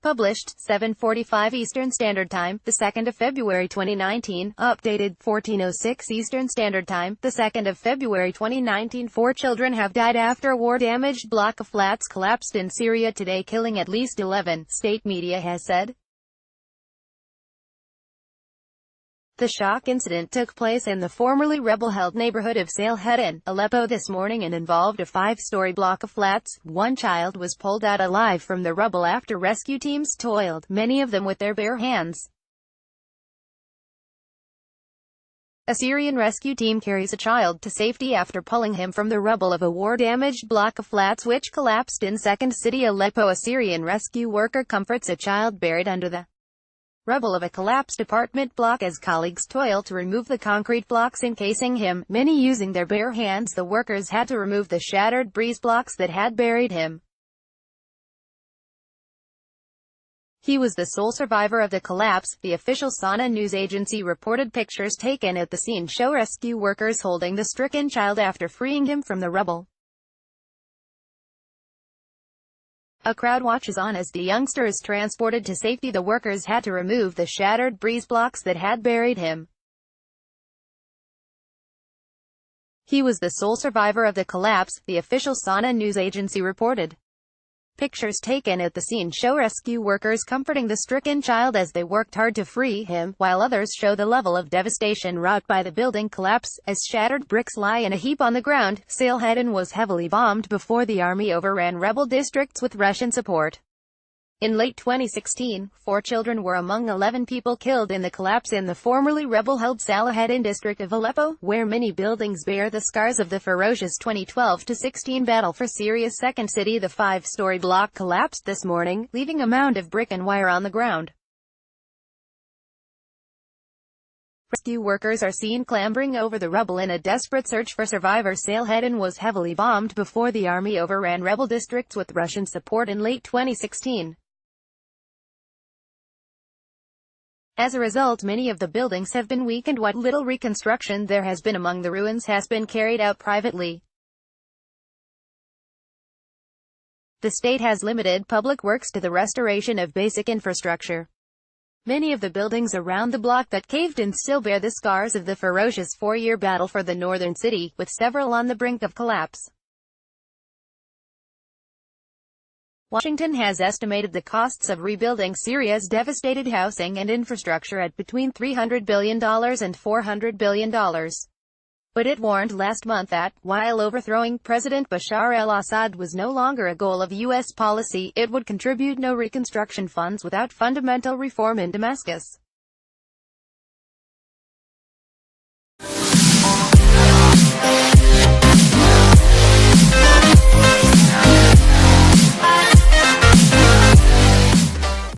Published 7:45 Eastern Standard Time, the 2nd of February 2019. Updated 14:06 Eastern Standard Time, the 2nd of February 2019. 4 children have died after a war-damaged block of flats collapsed in Syria today, killing at least 11, state media has said. The shock incident took place in the formerly rebel-held neighbourhood of Saleheddin, Aleppo this morning and involved a 5-story block of flats. One child was pulled out alive from the rubble after rescue teams toiled, many of them with their bare hands. A Syrian rescue team carries a child to safety after pulling him from the rubble of a war-damaged block of flats which collapsed in second city Aleppo. A Syrian rescue worker comforts a child buried under the rubble of a collapsed apartment block as colleagues toil to remove the concrete blocks encasing him, many using their bare hands. The workers had to remove the shattered breeze blocks that had buried him. He was the sole survivor of the collapse, the official Sana news agency reported. Pictures taken at the scene show rescue workers holding the stricken child after freeing him from the rubble. A crowd watches on as the youngster is transported to safety. The workers had to remove the shattered breeze blocks that had buried him. He was the sole survivor of the collapse, the official Sana news agency reported. Pictures taken at the scene show rescue workers comforting the stricken child as they worked hard to free him, while others show the level of devastation wrought by the building collapse, as shattered bricks lie in a heap on the ground. Saleheddin was heavily bombed before the army overran rebel districts with Russian support. In late 2016, 4 children were among 11 people killed in the collapse in the formerly rebel-held Saleheddin district of Aleppo, where many buildings bear the scars of the ferocious 2012-16 battle for Syria's second city. The 5-story block collapsed this morning, leaving a mound of brick and wire on the ground. Rescue workers are seen clambering over the rubble in a desperate search for survivors. Saleheddin was heavily bombed before the army overran rebel districts with Russian support in late 2016. As a result, many of the buildings have been weakened. What little reconstruction there has been among the ruins has been carried out privately. The state has limited public works to the restoration of basic infrastructure. Many of the buildings around the block that caved in still bear the scars of the ferocious 4-year battle for the northern city, with several on the brink of collapse. Washington has estimated the costs of rebuilding Syria's devastated housing and infrastructure at between $300 billion and $400 billion. But it warned last month that, while overthrowing President Bashar al-Assad was no longer a goal of U.S. policy, it would contribute no reconstruction funds without fundamental reform in Damascus.